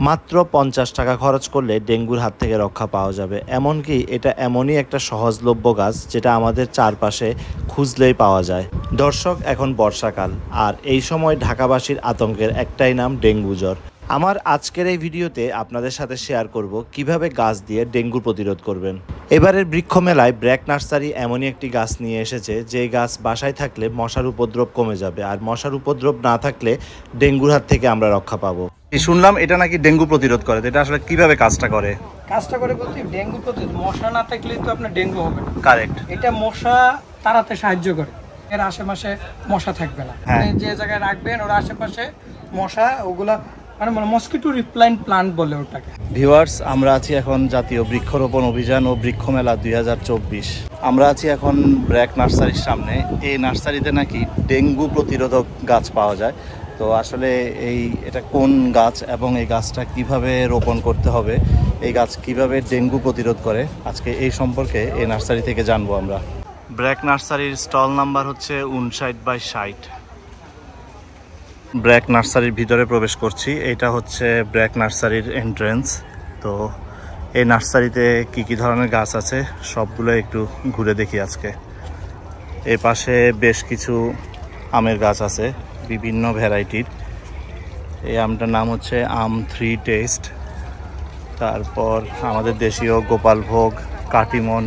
মাত্র 50 টাকা খরচ করলে ডেঙ্গুর হাত থেকে রক্ষা পাওয়া যাবে। এমনকি এটা এমনই একটা সহজলভ্য গাছ যেটা আমাদের চারপাশে খুঁজলেই পাওয়া যায়। দর্শক, এখন বর্ষাকাল, আর এই সময় ঢাকাবাসীর আতঙ্কের একটাই নাম, ডেঙ্গু জ্বর। আমার আজকের এই ভিডিওতে আপনাদের সাথে শেয়ার করব কিভাবে গাছ দিয়ে ডেঙ্গু প্রতিরোধ করবেন। এবারের বৃক্ষ মেলায় ব্র্যাক নার্সারি এমনই একটি গাছ নিয়ে এসেছে যে গাছ বাসায় থাকলে মশার উপদ্রব কমে যাবে, আর মশার উপদ্রব না থাকলে ডেঙ্গুর হাত থেকে আমরা রক্ষা পাবো। শুনলাম এটা নাকি ডেঙ্গু প্রতিরোধ করে, এটা আসলে কিভাবে কাজটা করে? বলতে ডেঙ্গু প্রতিরোধ, মশা না থাকলে তো আপনার ডেঙ্গু হবে না। কারেক্ট। এটা মশা তাড়াতে সাহায্য করে, এর আশেপাশে মশা থাকবে না। যে জায়গায় রাখবেন ওর আশেপাশে মশা, ওগুলা মানে মসকিটো রিপ্লাইন্ট প্লান্ট বলে ওটাকে। ভিউয়ার্স, আমরা আছি এখন জাতীয় বৃক্ষরোপণ অভিযান ও বৃক্ষ মেলা 2024। আমরা আছি এখন ব্র্যাক নার্সারির সামনে। এই নার্সারিতে নাকি ডেঙ্গু প্রতিরোধক গাছ পাওয়া যায়। তো আসলে এটা কোন গাছ এবং এই গাছটা কিভাবে রোপণ করতে হবে, এই গাছ কিভাবে ডেঙ্গু প্রতিরোধ করে, আজকে এই সম্পর্কে এই নার্সারি থেকে জানবো আমরা। ব্র্যাক নার্সারির স্টল নাম্বার হচ্ছে 59/60। ব্র্যাক নার্সারির ভিতরে প্রবেশ করছি। এটা হচ্ছে ব্র্যাক নার্সারির এন্ট্রেন্স। তো এই নার্সারিতে কি কি ধরনের গাছ আছে সবগুলো একটু ঘুরে দেখি আজকে। এই পাশে বেশ কিছু আমের গাছ আছে বিভিন্ন ভ্যারাইটির। এই আমটার নাম হচ্ছে আম 3 টেস্ট। তারপর আমাদের দেশীয় গোপালভোগ, কাটিমন,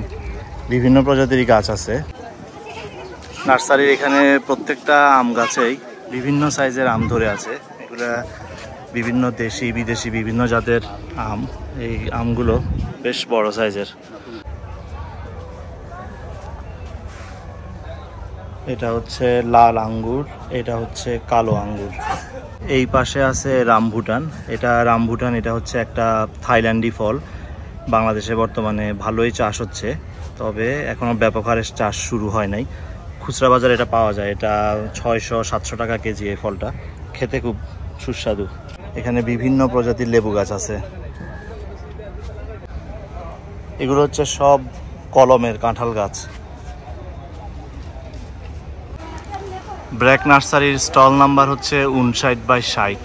বিভিন্ন প্রজাতির গাছ আছে নার্সারির। এখানে প্রত্যেকটা আম গাছেই বিভিন্ন সাইজের আম ধরে আছে। এগুলা বিভিন্ন দেশি বিদেশি বিভিন্ন জাতের আম। এই আমগুলো বেশ বড় সাইজের। এটা হচ্ছে লাল আঙ্গুর, এটা হচ্ছে কালো আঙ্গুর। এই পাশে আছে রামভুটান। এটা হচ্ছে একটা থাইল্যান্ডি ফল। বাংলাদেশে বর্তমানে ভালোই চাষ হচ্ছে, তবে এখনো ব্যাপক হারে চাষ শুরু হয় নাই। খুচরা বাজারে এটা পাওয়া যায়। এটা 600-700 টাকা কেজি এই ফলটা। খেতে খুব সুস্বাদু। এখানে বিভিন্ন প্রজাতির লেবু গাছ আছে। এগুলো হচ্ছে সব কলমের কাঁঠাল গাছ। ব্র্যাক নার্সারির স্টল নাম্বার হচ্ছে 59/60।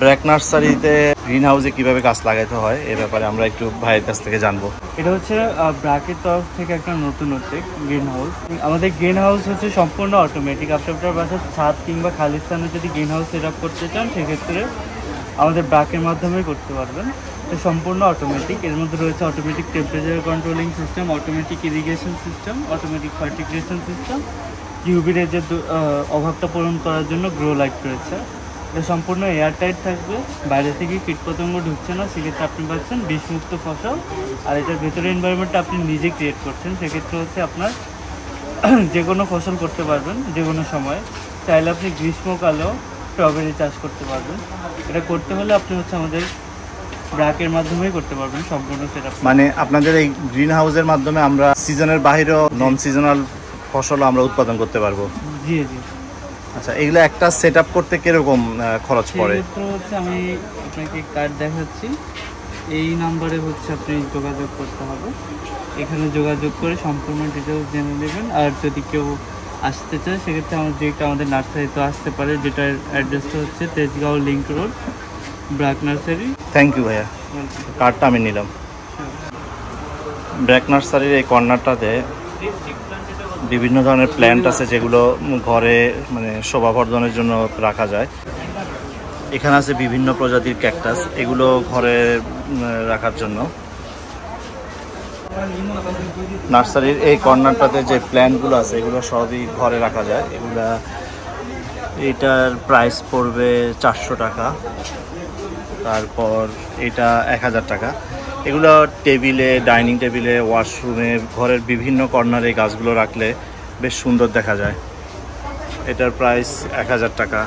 ব্র্যাক নার্সারিতে গ্রিন হাউসে কিভাবে গাছ লাগাইতে হয় এ ব্যাপারে আমরা একটু ভাইয়ের কাছ থেকে জানবো। এটা হচ্ছে ব্র্যাকের তরফ থেকে একটা নতুন উদ্যোগ, গ্রিন হাউস। আমাদের গ্রিন হাউস হচ্ছে সম্পূর্ণ অটোমেটিক। আপনি আপনার বাসার ছাদ কিংবা খালি স্থানে যদি গ্রিন হাউস সেট আপ করতে চান সেক্ষেত্রে আমাদের ব্র্যাকের মাধ্যমে করতে পারবেন। এটা সম্পূর্ণ অটোমেটিক। এর মধ্যে রয়েছে automatic temperature controlling system, automatic irrigation system, automatic fertigation system, UV রেজের অভাবটা পূরণ করার জন্য গ্রো লাইট রয়েছে। এটা সম্পূর্ণ এয়ারটাইট থাকবে, বাইরে থেকে কীটপতঙ্গ ঢুকছে না, সেক্ষেত্রে আপনি পাচ্ছেন বিষমুক্ত ফসল। আর এটার ভেতরে এনভায়রনমেন্টটা আপনি নিজে ক্রিয়েট করছেন, সেক্ষেত্রে হচ্ছে আপনার যে কোনো ফসল করতে পারবেন যে কোনো সময়। চাইলে আপনি গ্রীষ্মকালেও স্ট্রবেরি চাষ করতে পারবেন। এটা করতে হলে আপনি হচ্ছে আমাদের ব্র্যাকের মাধ্যমেই করতে পারবেন সম্পূর্ণ সেটা। মানে আপনাদের এই গ্রিন হাউসের মাধ্যমে আমরা সিজনের বাইরেও নন সিজনাল ফসল আমরা উৎপাদন করতে পারবো? জি জি। আচ্ছা, এগুলো একটা সেট আপ করতে কিরকম খরচ পড়ে? হচ্ছে আমি আপনাকে কার্ড দেখাচ্ছি। এই নাম্বারে হচ্ছে আপনি যোগাযোগ করতে হবে। এখানে যোগাযোগ করে সম্পূর্ণ ডিটেলস জেনে নেবেন। আর যদি কেউ আসতে চায় সেক্ষেত্রে আমাদের নার্সারিতে আসতে পারে, যেটার অ্যাড্রেসটা হচ্ছে Tejgaon link road, BRAC nursery. Thank you ভাইয়া, কার্ডটা আমি নিলাম। ব্র্যাক নার্সারির এই কর্নারটাতে বিভিন্ন ধরনের প্ল্যান্ট আছে যেগুলো ঘরে মানে শোভাবর্ধনের জন্য রাখা যায়। এখানে আছে বিভিন্ন প্রজাতির ক্যাকটাস, এগুলো ঘরে রাখার জন্য। নার্সারির এই কর্নারটাতে যে প্ল্যান্টগুলো আছে এগুলো সবই ঘরে রাখা যায়। এটার প্রাইস পড়বে 400 টাকা। তারপর এটা 1000 টাকা। এগুলো টেবিলে, ডাইনিং টেবিলে, ওয়াশরুমে, ঘরের বিভিন্ন কর্নারে গাছগুলো রাখলে বেশ সুন্দর দেখা যায়। এটার প্রাইস 1000 টাকা।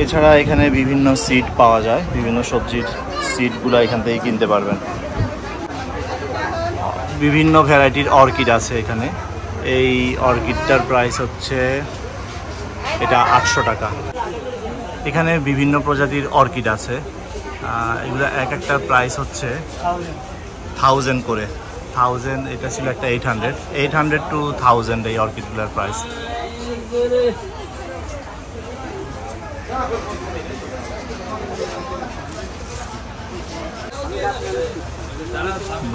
এছাড়া এখানে বিভিন্ন সিড পাওয়া যায়, বিভিন্ন সবজির সিডগুলো এখান থেকে কিনতে পারবেন। বিভিন্ন ভ্যারাইটির অর্কিড আছে এখানে। এই অর্কিডটার প্রাইস হচ্ছে এটা 800 টাকা। এখানে বিভিন্ন প্রজাতির অর্কিড আছে। এগুলো এক একটা প্রাইস হচ্ছে 1000 করে। 1000, এটা ছিল একটা 800 to 1000 এই অর্কিডগুলোর প্রাইস।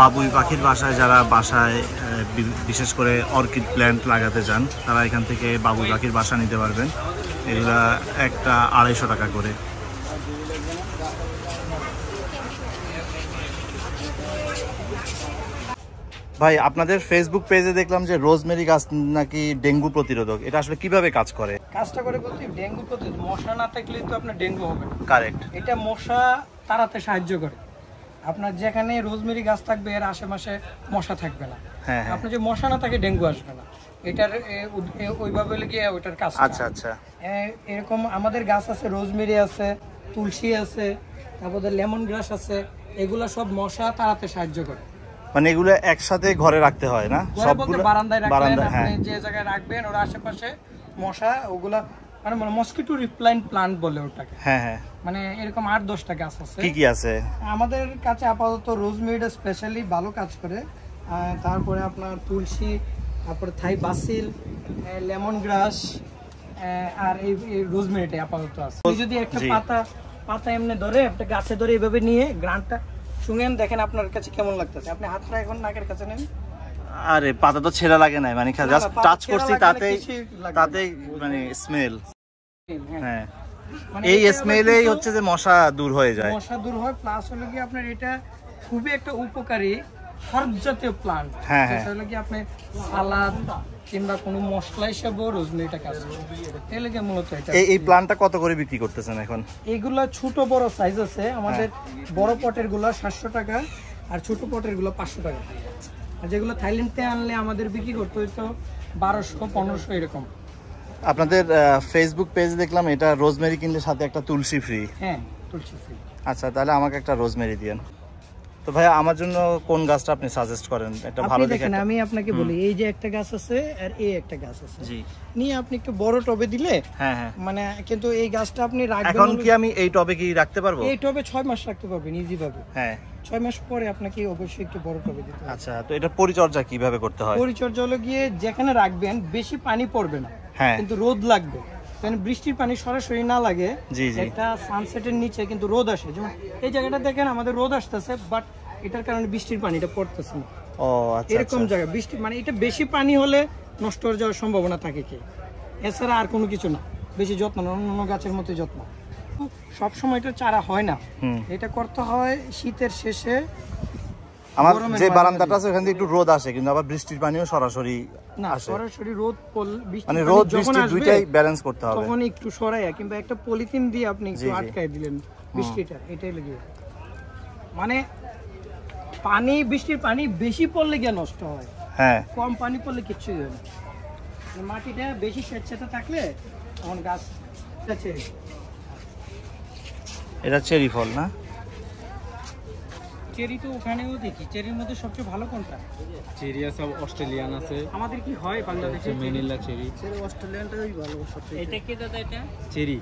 বাবুই পাখির বাসায় যারা বাসায় বিশেষ করে অর্কিড প্ল্যান্ট লাগাতে চান তারা এখান থেকে বাবুই পাখির বাসা নিতে পারবেন। এগুলা একটা 250 টাকা করে। ভাই, আপনাদের ফেসবুক পেজে দেখলাম যে রোজমেরি গাছ নাকি ডেঙ্গু প্রতিরোধক, এটা আসলে কিভাবে কাজ করে? কাজটা করে বলতে ডেঙ্গু প্রতিরোধ, মশা না থাকলে তো আপনার ডেঙ্গু হবে। কারেক্ট। এটা মশা তাড়াতে সাহায্য করে। আপনার যেখানে রোজমেরি গাছ থাকবে এর আশেপাশে মশা থাকবে না। হ্যাঁ, আপনার যে মশা না থাকে ডেঙ্গু আসবে না। এটার ওইভাবে লেগে ওইটার কাজ। আচ্ছা আচ্ছা। এরকম আমাদের গাছ আছে, রোজমেরি আছে, তুলসী আছে, তারপরে লেমন গ্রাস আছে, এগুলা সব মশা তাড়াতে সাহায্য করে। মানে এগুলো একসাথে ঘরে রাখতে হয় না? সবগুলো বারান্দায় রাখবেন, আপনি যে জায়গায় রাখবেন ওর আশেপাশে মশা ওগুলা মানে মসকিটো রিপ্লাইন্ট প্লান্ট বলে ওটাকে। হ্যাঁ হ্যাঁ। মানে এরকম 8-10টা গাছ আছে। কি কি আছে আমাদের কাছে? আপাতত রোজমেরিটা স্পেশালি ভালো কাজ করে। তারপরে আপনার তুলসী, তারপরে থাই বাসিল, লেমন গ্রাস, আর এই রোজমেরিটা আপাতত আছে। যদি একটা পাতা এমনি ধরে, একটা গাছে ধরে এইভাবে নিয়ে গ্রানটা শুঙেন, দেখেন আপনার কাছে কেমন লাগতেছে। আপনি হাতটা এখন নাকের কাছে নেন। আরে পাতা তো ছেঁড়া লাগে না, মানে জাস্ট টাচ করছি তাতেই মানে স্মেল। হ্যাঁ, এই স্মেলেই হচ্ছে যে মশা দূর হয়ে যায়। মশা দূর হয়, প্লাস হলো কি আপনার এটা খুবই একটা উপকারী হার্ব জাতীয় প্লান্ট। যেটা হলো কি আপনি সালাদ কিংবা কোনো মশলা হিসেবেও রোজমেরিটা কাজ করে। এই লাগে মূলত এটা। এই প্লান্টটা কত করে বিক্রি করতেছেন এখন? এইগুলা ছোট বড় সাইজ আছে। আমাদের বড় পটের গুলা 700 টাকা আর ছোট পটের গুলো 500 টাকা। আর যেগুলো থাইল্যান্ডে আনলে আমাদের বিক্রি করতে হইতো 1200-1500 এরকম। আপনাদের ফেসবুক পেজ দেখলাম এটা রোজমেরি কিনলে সাথে একটা তুলসী ফ্রি। হ্যাঁ, তুলসী ফ্রি। আচ্ছা, তাহলে আমাকে একটা রোজমেরি দিয়েন। তো ভাই, আমার জন্য কোন গাছটা আপনি সাজেস্ট করেন? একটা ভালো দেখেন। আমি আপনাকে বলি, এই যে একটা গাছ আছে আর এই একটা গাছ আছে, জি, নিয়ে আপনি একটু বড় টবে দিলে, হ্যাঁ হ্যাঁ, মানে কিন্তু এই গাছটা আপনি রাখবেন। এখন কি আমি এই টবে কি রাখতে পারবো? এই টবে 6 মাস রাখতে পারবেন ইজি ভাবে। হ্যাঁ, 6 মাস পরে আপনাকে অবশ্যই একটু বড় টবে দিতে হবে। আচ্ছা, তো এটা পরিচর্যা কিভাবে করতে হয়? পরিচর্যা হলো গিয়ে যেখানে রাখবেন বেশি পানি পড়বে না, হ্যাঁ, কিন্তু রোদ লাগবে। কারণ বৃষ্টির পানি সরাসরি না লাগে, একটা সানসেটের নিচে কিন্তু রোদ আসে। যেমন এই জায়গাটা দেখেন আমাদের রোদ আসতেছে, বাট এটার কারণে বৃষ্টির পানিটা পড়তেছে না। ও আচ্ছা, এরকম জায়গা বৃষ্টি মানে এটা বেশি পানি হলে নষ্ট হয়ে যাওয়ার সম্ভাবনা থাকে কি, এছাড়া আর কোনো কিছু না। বেশি যত্ন না, অন্য গাছের মতো যত্ন। সবসময় এটা চারা হয় না, এটা করতে হয় শীতের শেষে। আমার যে বারান্দাটা আছে ওখান থেকে একটু রোদ আসে, কিন্তু আবার বৃষ্টির পানিও সরাসরি না, সরাসরি রোদ মানে রোদ বৃষ্টি দুইটাই ব্যালেন্স করতে হবে। তখন একটু সরাইয়া কিংবা একটা পলিথিন দিয়ে আপনি একটু আটকায় দিলেন বৃষ্টিটা, এটাই লাগে। মানে পানি, বৃষ্টির পানি বেশি পড়লে গিয়ে নষ্ট হয়, হ্যাঁ, কম পানি পড়লে কিচ্ছুই হয় না। মাটিটা বেশি স্বেচ্ছাতে থাকলে তখন গাছ চেরি। এটা চেরি ফল না? চেরি তো ওখানেও দেখি। চেরির মধ্যে সবচেয়ে ভালো কোনটা? চেরি আছে, অস্ট্রেলিয়ান আছে। আমাদের কি হয় বাংলাদেশে? Manila cherry. চেরি অস্ট্রেলিয়ানটাই ভালো সবচেয়ে। এটা কি দাদা? এটা চেরি,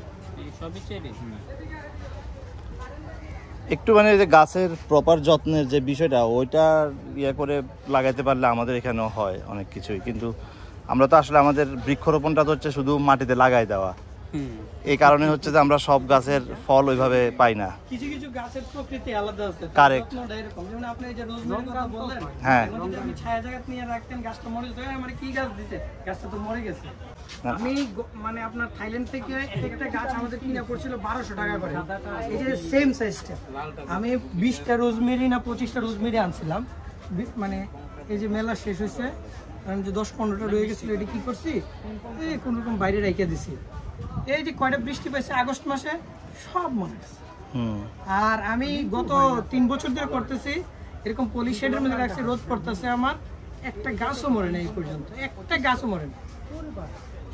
সবই চেরি। একটু মানে যে গাছের প্রপার যত্নের যে বিষয়টা ওইটা ইয়ে করে লাগাইতে পারলে আমাদের এখানেও হয় অনেক কিছুই। কিন্তু আমরা তো আসলে আমাদের বৃক্ষরোপণটা তো হচ্ছে শুধু মাটিতে লাগাই দেওয়া, এই কারণে হচ্ছে যে আমরা সব গাছের ফল ওইভাবে পাই না। কিছু কিছু গাছের প্রকৃতি আলাদা আছে। কারেক্ট। যেমন আপনি এই যে রোজমেরির কথা বললেন, হ্যাঁ, যদি আপনি ছায়া জায়গা নিয়ে রাখতেন গাছটা মরে যেত। মানে কি গাছ দিতে, গাছটা তো মরে গেছে। আমি মানে আপনার থাইল্যান্ড থেকে একটা গাছ আমাদের কিনা পড়ছিল 1200 টাকা করে। এই যে সেম সাইজটা আমি 20টা রোজমেরি না 25টা রোজমেরি আনছিলাম। মানে এই যে মেলা শেষ হয়েছে, আমি যে 10-15টা রয়ে গেছিল, এটা কি করছি, এই কোন রকম বাইরে রেখে দিছি। এই যে কয়টা বৃষ্টি পাইছে আগস্ট মাসে, সব মরে গেছে। আর আমি গত 3 বছর ধরে করতেছি এরকম পলিশেডের মধ্যে রাখছি, রোদ পড়তেছে, আমার একটা গাছও মরে না এই পর্যন্ত, একটা গাছও মরে না,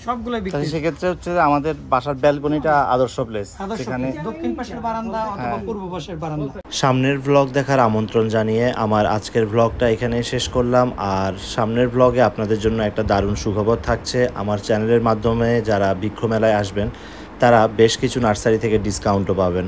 সবগুলো বিক্রি। সেক্ষেত্রে হচ্ছে আমাদের বাসার ব্যালকনিটা আদর্শ প্লেস, সেখানে দক্ষিণ পাশের বারান্দা অথবা পূর্ব পাশের বারান্দা। সামনের ব্লগ দেখার আমন্ত্রণ জানিয়ে আমার আজকের ব্লগটা এখানে শেষ করলাম। আর সামনের ব্লগে আপনাদের জন্য একটা দারুণ সুখবর থাকছে। আমার চ্যানেলের মাধ্যমে যারা বৃক্ষ মেলায় আসবেন তারা বেশ কিছু নার্সারি থেকে ডিসকাউন্টও পাবেন।